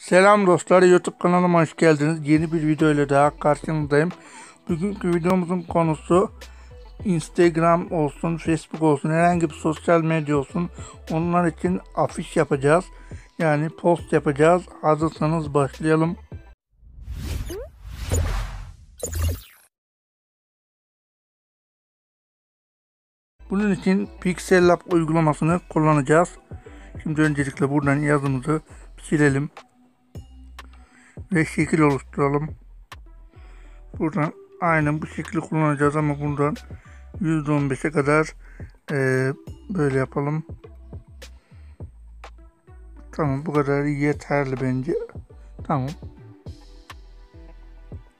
Selam dostlar, YouTube kanalıma hoş geldiniz. Yeni bir video ile daha karşınızdayım. Bugünkü videomuzun konusu Instagram olsun, Facebook olsun, herhangi bir sosyal medya olsun. Onlar için afiş yapacağız. Yani post yapacağız. Hazırsanız başlayalım. Bunun için Pixellab uygulamasını kullanacağız. Şimdi öncelikle buradan yazımızı silelim ve şekil oluşturalım. Buradan aynen bu şekli kullanacağız ama buradan %15'e kadar böyle yapalım. Tamam, bu kadar yeterli bence. Tamam.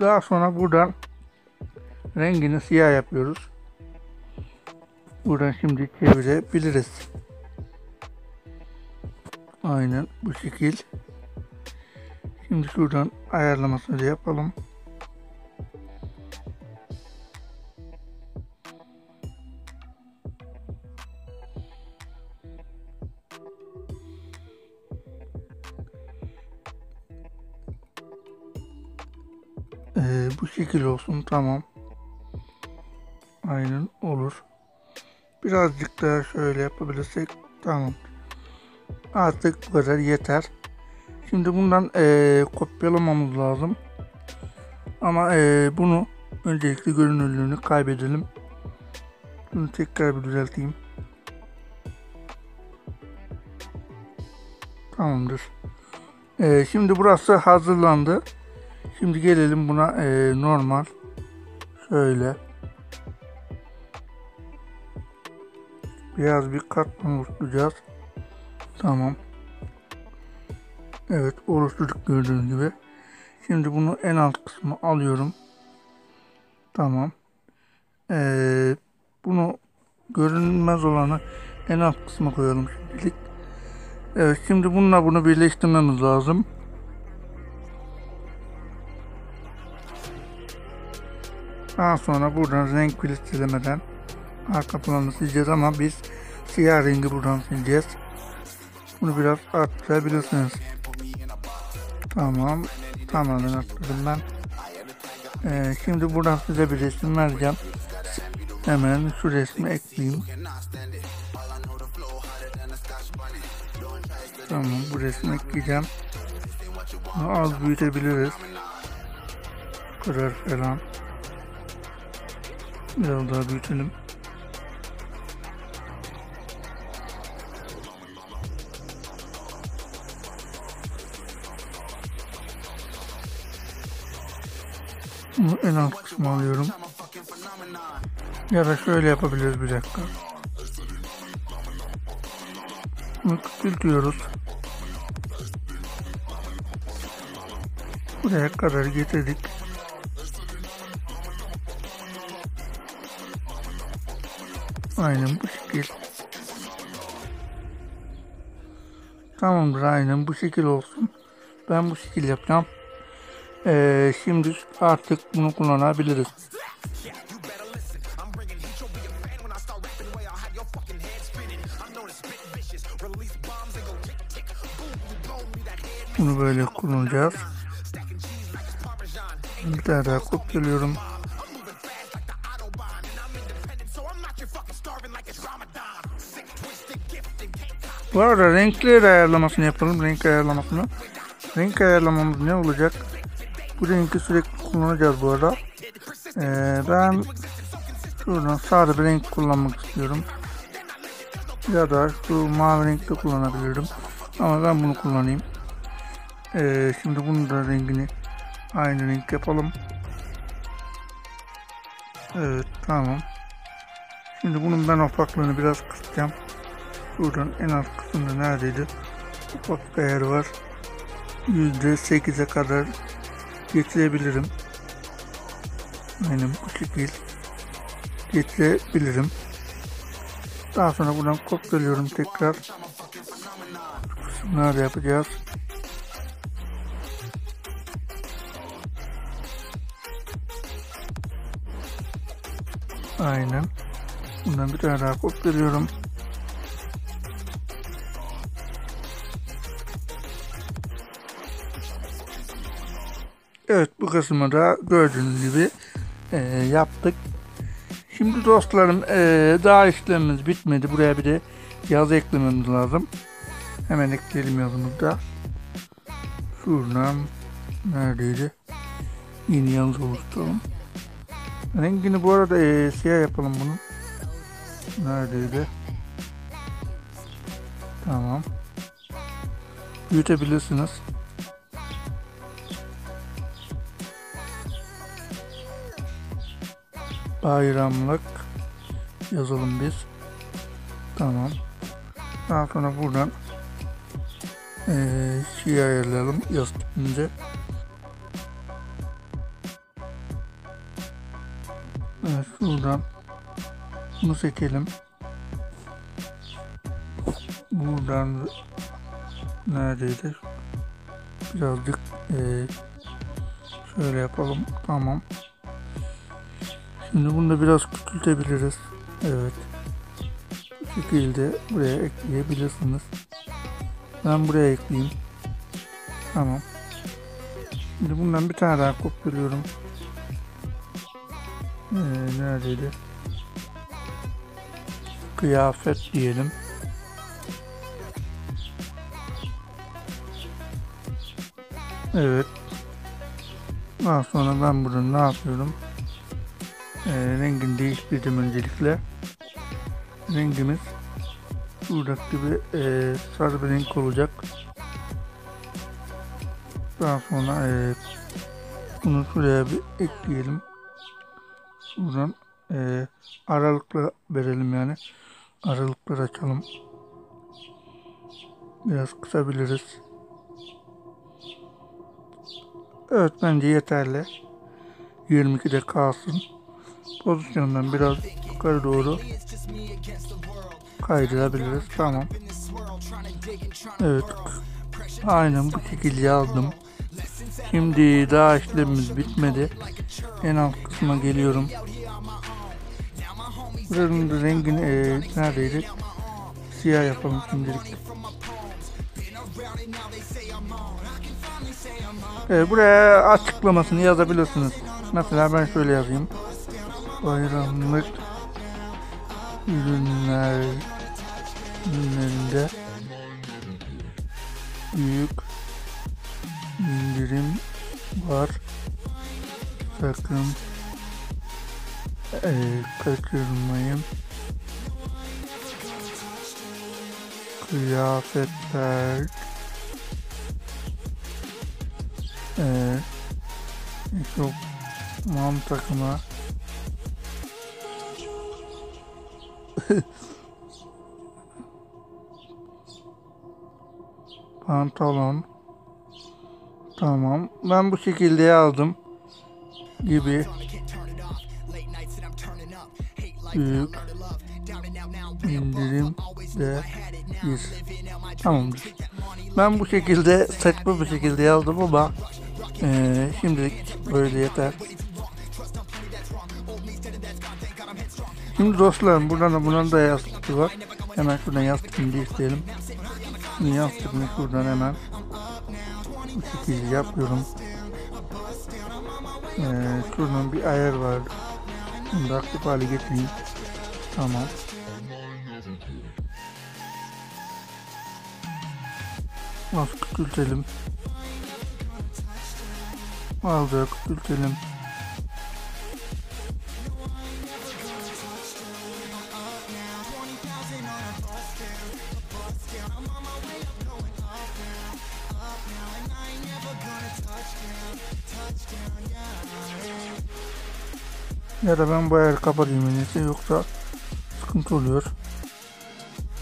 Daha sonra buradan rengini siyah yapıyoruz. Buradan şimdi çevirebiliriz. Aynen bu şekil. Şimdi şuradan ayarlamasını da yapalım. Bu şekil olsun, tamam. Aynen olur. Birazcık daha şöyle yapabilirsek tamam. Artık bu kadar yeter. Şimdi bundan kopyalamamız lazım. Ama bunu öncelikle görünürlüğünü kaybedelim. Bunu tekrar bir düzelteyim. Tamamdır. Şimdi burası hazırlandı. Şimdi gelelim buna normal. Şöyle. Biraz bir katman oluşturacağız. Tamam. Evet, oluşturduk gördüğünüz gibi. Şimdi bunu en alt kısmı alıyorum. Tamam. Bunu görünmez olanı en alt kısma koyalım şimdilik. Evet, şimdi bununla bunu birleştirmemiz lazım. Daha sonra buradan renk filtrelemeden arka planı sileceğiz ama biz siyah rengi buradan sileceğiz. Bunu biraz arttırabilirsiniz. Tamam. Tamamen arttırdım ben. Şimdi buradan size bir resim vereceğim. Hemen şu resmi ekleyeyim. Tamam, bu resmi ekleyeceğim. Bunu az büyütebiliriz. Bu kadar falan. Biraz daha büyütelim. Bunu en alt kısmı alıyorum. Ya da şöyle yapabiliriz, bir dakika. Bunu küçültüyoruz. Buraya kadar getirdik. Aynen bu şekil. Tamamdır, aynen bu şekil olsun. Ben bu şekil yapacağım. Şimdi artık bunu kullanabiliriz. Bunu böyle kullanacağız. Bir tane daha kopyalıyorum. Bu arada renkleri ayarlamasını yapalım. Renk ayarlamasını. Renk ayarlamamız ne olacak? Bu rengi sürekli kullanacağız bu arada. Ben şuradan sade bir renk kullanmak istiyorum. Ya da şu mavi renkte kullanabilirim. Ama ben bunu kullanayım. Şimdi bunun da rengini aynı renk yapalım. Evet, tamam. Şimdi bunun ben opaklığını biraz kısacağım. Buradan en alt kısmında neredeydi? Ufak bir ayar var. %8'e kadar getirebilirim. Aynen bu şekil getirebilirim. Daha sonra buradan kopyalıyorum tekrar. Şu kısımları yapacağız. Aynen. Bundan bir tane daha kopyalıyorum. Evet, bu kısmı da gördüğünüz gibi yaptık. Şimdi dostlarım daha işlemimiz bitmedi. Buraya bir de yazı eklememiz lazım. Hemen ekleyelim yazımızı da. Şuradan neredeydi? Yeni yazı oluşturalım. Rengini bu arada siyah yapalım bunu. Neredeydi? Tamam. Büyütebilirsiniz. Bayramlık yazalım biz. Tamam. Daha sonra buradan şey ayarlayalım yaz tipinde. Evet, şuradan bunu seçelim. Buradan neredeydi? Birazcık şöyle yapalım. Tamam. Şimdi bunu da biraz küçültebiliriz. Evet. Bu şekilde buraya ekleyebilirsiniz. Ben buraya ekleyeyim. Tamam. Şimdi bundan bir tane daha kopyalıyorum. Neredeydi? Kıyafet diyelim. Evet. Daha sonra ben burada ne yapıyorum? Rengini değiştirdim öncelikle. Rengimiz buradaki gibi sarı bir renk olacak. Daha sonra bunu şuraya bir ekleyelim. Buradan aralıkla verelim yani. Aralıkları açalım. Biraz kısabiliriz. Evet, bence yeterli. 22'de kalsın. Pozisyondan biraz yukarı doğru kaydırabiliriz. Tamam. Evet. Aynen bu şekilde yazdım. Şimdi daha işlemimiz bitmedi. En alt kısma geliyorum. Buranın rengini neredeydi? Siyah yapalım şimdilik. Buraya açıklamasını yazabilirsiniz. Mesela ben şöyle yazayım. Bayramlık ürünlerinde büyük indirim var. Sakın kaçırmayın. Kıyafetler çok takıma pantolon. Tamam. Ben bu şekilde yazdım gibi büyük indirim de bir. Tamamdır. Ben bu şekilde saçma bir şekilde yazdım ama şimdilik böyle yeter. Şimdi dostlarım buradan da yastık var. Hemen şuradan yastıkını isteyelim. Şimdi yastıkını şuradan hemen bu şekilde yapıyorum. Şuradan bir ayar var. Bunu da aktif hale getireyim. Tamam. Az küçültelim. Az da küçültelim. Ya da ben bu ayarı kapatayım en iyisi, yoksa sıkıntı oluyor.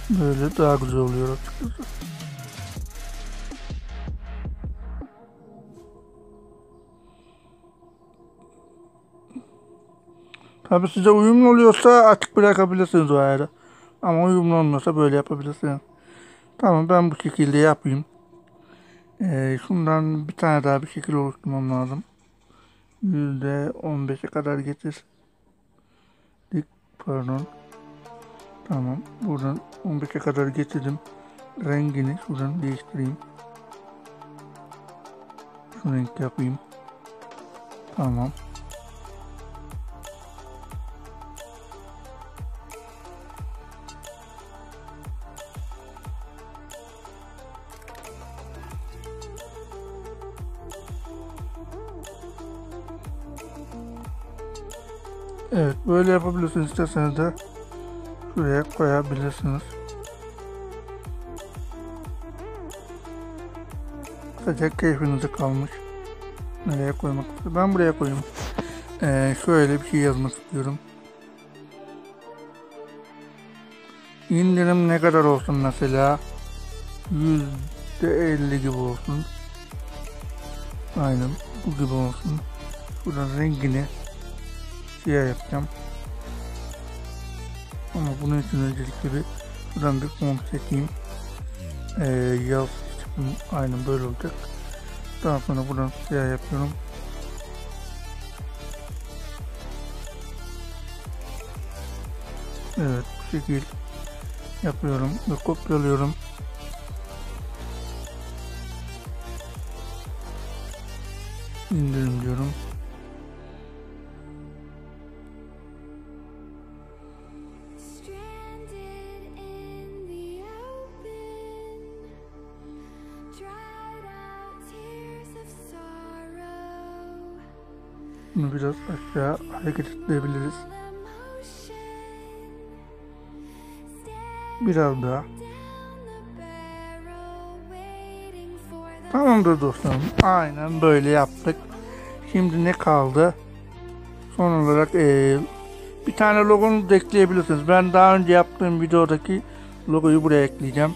Böyle daha güzel oluyor açıkçası. Tabi size uyumlu oluyorsa açık bırakabilirsiniz o ayarı. Ama uyumlu olmuyorsa böyle yapabilirsiniz. Tamam, ben bu şekilde yapayım. Şundan bir tane daha bir şekil oluşturmam lazım. %15'e kadar getir. Pardon. Tamam. Buradan 15'e kadar getirdim. Rengini şuradan değiştireyim. Şu renk yapayım. Tamam. Evet, böyle yapabilirsiniz. İsterseniz de şuraya koyabilirsiniz. Sadece keyfinize kalmış. Nereye koymak istiyorum? Ben buraya koyayım. Şöyle bir şey yazmak istiyorum. İndirim ne kadar olsun mesela? %50 gibi olsun. Aynen bu gibi olsun. Buradan rengini siyah yapacağım. Ama bunun için öncelikle buradan bir font çekeyim. Yaz aynen böyle olacak. Daha sonra buradan siyah yapıyorum. Evet, bu şekil yapıyorum ve kopyalıyorum. İndirim diyorum. Bunu biraz aşağı hareket edebiliriz. Biraz daha. Tamamdır dostlarım. Aynen böyle yaptık. Şimdi ne kaldı? Son olarak bir tane logonuzu da ekleyebilirsiniz. Ben daha önce yaptığım videodaki logoyu buraya ekleyeceğim.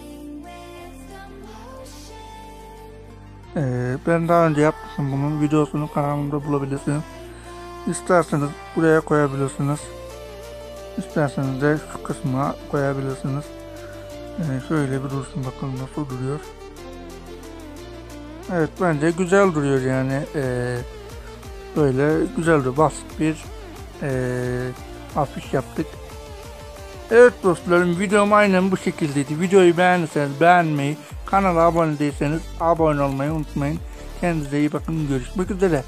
Ben daha önce yaptım bunun videosunu kanalımda bulabilirsiniz. İsterseniz buraya koyabilirsiniz. İsterseniz de şu kısma koyabilirsiniz. Şöyle bir dursun bakalım nasıl duruyor. Evet, bence güzel duruyor yani. Böyle güzel duruyor. Basit bir afiş yaptık. Evet dostlarım, videom aynen bu şekildeydi. Videoyu beğendiyseniz beğenmeyi, kanala abone değilseniz abone olmayı unutmayın. Kendinize iyi bakın. Görüşmek üzere.